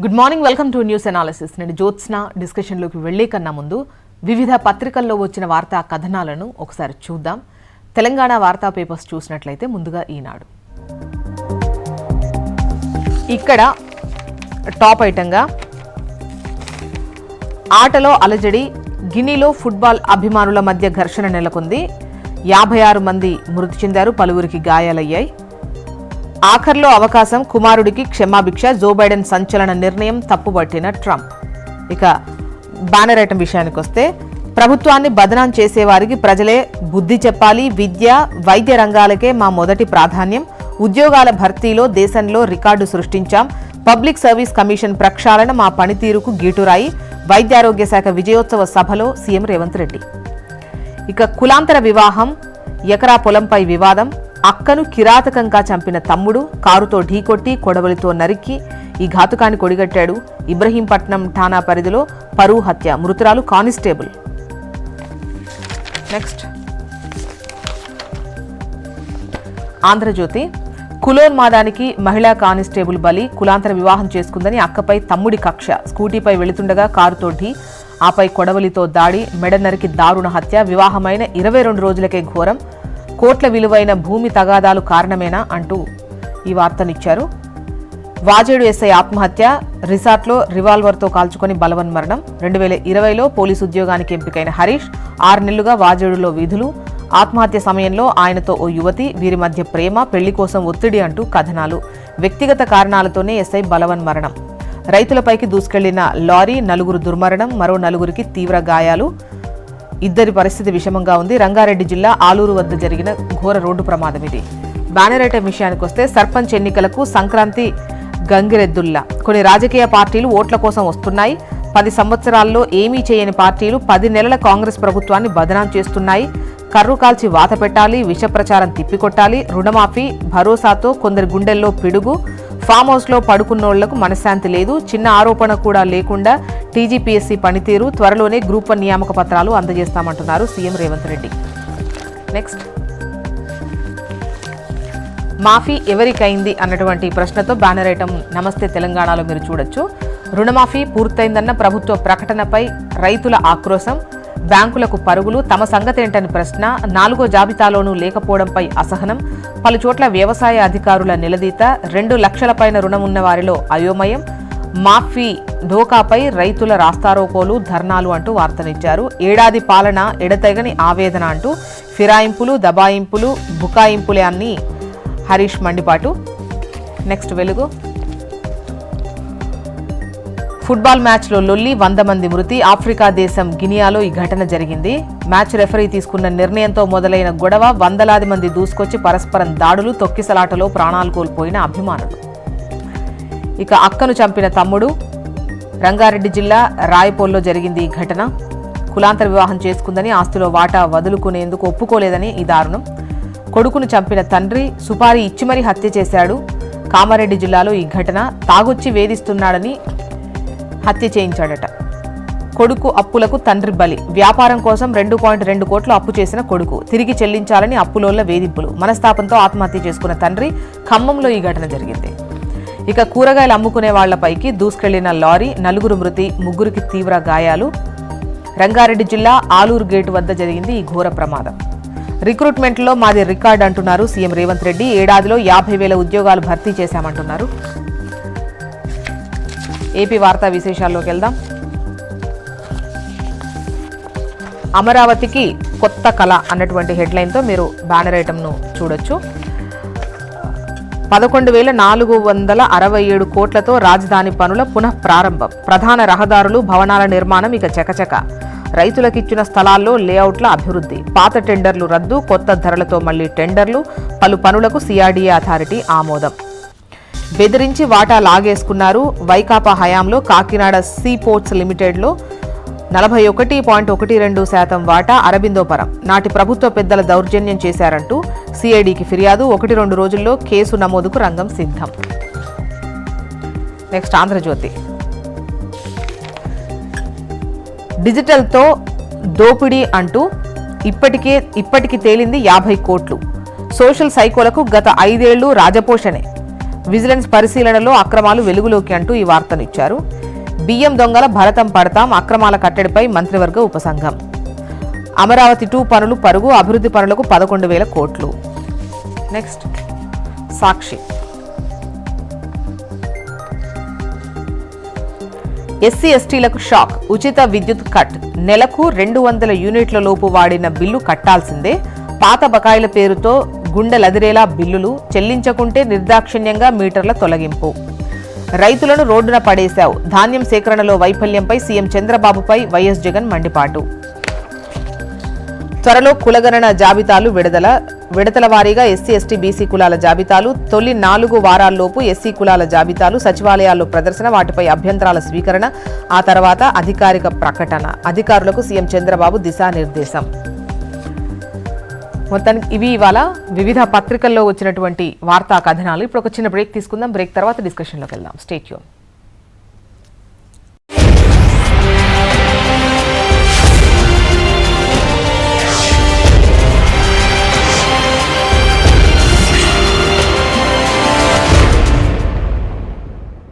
Good morning, welcome to news analysis. నేను జ్యోత్స్న. డిస్కషన్లోకి వెళ్లే కన్నా ముందు వివిధ పత్రికల్లో వచ్చిన వార్తా కథనాలను ఒకసారి చూద్దాం. తెలంగాణ వార్తా పేపర్స్ చూసినట్లయితే ముందుగా ఈనాడు. ఇక్కడ టాప్ ఐటంగా ఆటలో అలజడి, గిన్నీలో ఫుట్బాల్ అభిమానుల మధ్య ఘర్షణ నెలకొంది. 56 మంది మృతి చెందారు, పలువురికి గాయాలయ్యాయి. ఆఖర్లో అవకాశం, కుమారుడికి క్షమాభిక్ష, జో బైడెన్ సంచలన నిర్ణయం తప్పుబట్టిన ట్రంప్. ఇక బ్యానర్ ఐటం విషయానికి వస్తే, ప్రభుత్వాన్ని బదనాం చేసేవారికి ప్రజలే బుద్ధి చెప్పాలి, విద్య వైద్య రంగాలకే మా మొదటి ప్రాధాన్యం, ఉద్యోగాల భర్తీలో దేశంలో రికార్డు సృష్టించాం, పబ్లిక్ సర్వీస్ కమిషన్ ప్రక్షాళన మా పనితీరుకు గీటురాయి, వైద్యారోగ్య శాఖ విజయోత్సవ సభలో సీఎం రేవంత్ రెడ్డి. ఇక కులాంతర వివాహం, ఎకరా పొలంపై వివాదం, అక్కను కిరాతకంగా చంపిన తమ్ముడు కారుతో ఢీకొట్టి కొడవలితో నరికి ఈ ఘాతుకాన్ని కొడిగట్టాడు. ఇబ్రహీంపట్నం ఠాణా పరిధిలో పరువు హత్య, మృతురాలు కానిస్టేబుల్. నెక్స్ట్ ఆంధ్రజ్యోతి. కులోన్మాదానికి మహిళా కానిస్టేబుల్ బలి, కులాంతర వివాహం చేసుకుందని అక్కపై తమ్ముడి కక్ష, స్కూటీపై వెళుతుండగా కారుతో ఢీ, ఆపై కొడవలితో దాడి, మెడ నరికి దారుణ హత్య, వివాహమైన 22 రోజులకే ఘోరం, కోట్ల విలువైన భూమి తగాదాలు కారణమేనా అంటూ ఈ వార్తనిచ్చారు. వాజేడు ఎస్ఐ ఆత్మహత్య, రిసార్ట్లో రివాల్వర్తో కాల్చుకొని బలవన్మరణం. 2020లో పోలీసు ఉద్యోగానికి ఎంపికైన హరీష్ 6 నెలలుగా వాజేడులో విధులు, ఆత్మహత్య సమయంలో ఆయనతో ఓ యువతి, వీరి మధ్య ప్రేమ, పెళ్లి కోసం ఒత్తిడి అంటూ కథనాలు. వ్యక్తిగత కారణాలతోనే ఎస్ఐ బలవన్మరణం. రైతులపైకి దూసుకెళ్లిన లారీ, 9 దుర్మరణం, మరో 9కి తీవ్ర గాయాలు. ఇద్దరి పరిస్థితి విషమంగా ఉంది. రంగారెడ్డి జిల్లా ఆలూరు వద్ద జరిగిన ఘోర రోడ్డు ప్రమాదం ఇది. బ్యానర్ ఐటం విషయానికి వస్తే, సర్పంచ్ ఎన్నికలకు సంక్రాంతి గంగిరెద్దుల్లా కొన్ని రాజకీయ పార్టీలు ఓట్ల కోసం వస్తున్నాయి. 10 సంవత్సరాల్లో ఏమీ చేయని పార్టీలు 10 నెలల కాంగ్రెస్ ప్రభుత్వాన్ని బదనాం చేస్తున్నాయి. కర్రు కాల్చి వాత పెట్టాలి, విష ప్రచారం తిప్పికొట్టాలి, రుణమాఫీ భరోసాతో కొందరి గుండెల్లో పిడుగు, ఫామ్ హౌస్లో పడుకున్నోళ్లకు మనశ్శాంతి లేదు, చిన్న ఆరోపణ కూడా లేకుండా టీజీపీఎస్సీ పనితీరు, త్వరలోనే గ్రూప్ 1 నియామక పత్రాలు అందజేస్తామంటున్నారు సీఎం రేవంత్ రెడ్డి. నెక్స్ట్ మాఫీ ఎవరికైంది అన్నటువంటి ప్రశ్నతో బ్యానర్ ఐటం నమస్తే తెలంగాణలో మీరు చూడొచ్చు. రుణమాఫీ పూర్తయిందన్న ప్రభుత్వ ప్రకటనపై రైతుల ఆక్రోశం, బ్యాంకులకు పరుగులు, తమ సంగతేంటని ప్రశ్న, 4వ జాబితాలోనూ లేకపోవడంపై అసహనం, పలుచోట్ల వ్యవసాయ అధికారుల నిలదీత, 2 లక్షల పైన రుణం ఉన్న వారిలో అయోమయం, మాఫీ ఢోకాపై రైతుల రాస్తారోకోలు, ధర్నాలు అంటూ వార్తనిచ్చారు. ఏడాది పాలన ఎడతెగని ఆవేదన అంటూ ఫిరాయింపులు, దబాయింపులు, బుకాయింపులే అన్ని హరీష్ మండిపాటు. నెక్స్ట్ వెలుగు. ఫుట్బాల్ మ్యాచ్లో లొల్లి, 100 మంది మృతి, ఆఫ్రికా దేశం గినియాలో ఈ ఘటన జరిగింది. మ్యాచ్ రెఫరీ తీసుకున్న నిర్ణయంతో మొదలైన గొడవ, వందలాది మంది దూసుకొచ్చి పరస్పరం దాడులు, తొక్కిసలాటలో ప్రాణాలు కోల్పోయిన అభిమానులు. ఇక అక్కను చంపిన తమ్ముడు, రంగారెడ్డి జిల్లా రాయపోల్లో జరిగింది ఈ ఘటన. కులాంతర వివాహం చేసుకుందని ఆస్తిలో వాటా వదులుకునేందుకు ఒప్పుకోలేదని ఈ దారుణం. కొడుకును చంపిన తండ్రి సుపారీ ఇచ్చి మరీ హత్య చేశాడు. కామారెడ్డి జిల్లాలో ఈ ఘటన. తాగొచ్చి వేధిస్తున్నాడని హత్య చేయించాడట. కొడుకు అప్పులకు తండ్రి బలి, వ్యాపారం కోసం 2.2 కోట్లు అప్పు చేసిన కొడుకు తిరిగి చెల్లించాలని అప్పులోళ్ల వేధింపులు, మనస్తాపంతో ఆత్మహత్య చేసుకున్న తండ్రి. ఖమ్మంలో ఈ ఘటన జరిగింది. ఇక కూరగాయలు అమ్ముకునే వాళ్లపైకి దూసుకెళ్లిన లారీ, 9 మృతి, 3కి తీవ్ర గాయాలు. రంగారెడ్డి జిల్లా ఆలూరు గేటు వద్ద జరిగింది ఈ ఘోర ప్రమాదం. రిక్రూట్మెంట్లో మాది రికార్డ్ అంటున్నారు సీఎం రేవంత్ రెడ్డి. ఏడాదిలో 50,000 ఉద్యోగాలు భర్తీ చేశామంటున్నారు. ఏపీ వార్తా విశేషాల్లోకి వెళ్దాం. అమరావతికి కొత్త కళ అన్నటువంటి హెడ్లైన్తో మీరు బ్యానర్ ఐటమ్ను చూడొచ్చు. 11,467 కోట్లతో రాజధాని పనుల పునః ప్రారంభం, ప్రధాన రహదారులు, భవనాల నిర్మాణం ఇక చకచక, రైతులకిచ్చిన స్థలాల్లో లేఅవుట్ల అభివృద్ధి, పాత టెండర్లు రద్దు, కొత్త ధరలతో మళ్లీ టెండర్లు, పలు పనులకు సిఆర్డీఏ అథారిటీ ఆమోదం. బెదిరించి వాటా లాగేసుకున్నారు. వైకాపా హయాంలో కాకినాడ సీ పోర్ట్స్ లిమిటెడ్లో 41.12% వాటా అరబిందో పరం. నాటి ప్రభుత్వ పెద్దల దౌర్జన్యం చేశారంటూ సిఐడికి ఫిర్యాదు, 1-2 రోజుల్లో కేసు నమోదుకు రంగం సిద్ధం. నెక్స్ట్ ఆంధ్రజ్యోతి. డిజిటల్తో దోపిడీ అంటూ ఇప్పటికి తేలింది 50 కోట్లు. సోషల్ సైకోలకు గత 5 ఏళ్లు రాజపోషణే. విజిలెన్స్ పరిశీలనలో అక్రమాలు వెలుగులోకి అంటూ ఈ వార్తనిచ్చారు. బియ్యం దొంగల భరతం పడతాం, అక్రమాల కట్టడిపై మంత్రివర్గ ఉపసంఘం. అమరావతి 2 పనులు పరుగు, అభివృద్ధి పనులకు 11,000 కోట్లు. నెక్స్ట్ సాక్షి. ఎస్సీ ఎస్టీలకు షాక్, ఉచిత విద్యుత్ కట్, నెలకు 200 యూనిట్ల లోపు వాడిన బిల్లు కట్టాల్సిందే, పాత బకాయిల పేరుతో గుండెలదిరేలా బిల్లులు, చెల్లించకుంటే నిర్దాక్షిణ్యంగా మీటర్ల తొలగింపు. రైతులను రోడ్డున పడేశావు, ధాన్యం సేకరణలో వైఫల్యంపై సీఎం చంద్రబాబుపై వైఎస్ జగన్ మండిపాటు. త్వరలో కులగణన జాబితాలు విడతల వారీగా ఎస్సీ ఎస్టీ బీసీ కులాల జాబితాలు, తొలి 4 వారాల్లోపు ఎస్సీ కులాల జాబితాలు, సచివాలయాల్లో ప్రదర్శన, వాటిపై అభ్యంతరాల స్వీకరణ, ఆ తర్వాత అధికారిక ప్రకటన. అధికారులకు సీఎం చంద్రబాబు దిశానిర్దేశం. మొత్తానికి ఇవి ఇవాళ వివిధ పత్రికల్లో వచ్చినటువంటి వార్తా కథనాలు. ఇప్పుడు ఒక చిన్న బ్రేక్ తీసుకుందాం. బ్రేక్ తర్వాత డిస్కషన్లోకి వెళ్దాం. Stay tune.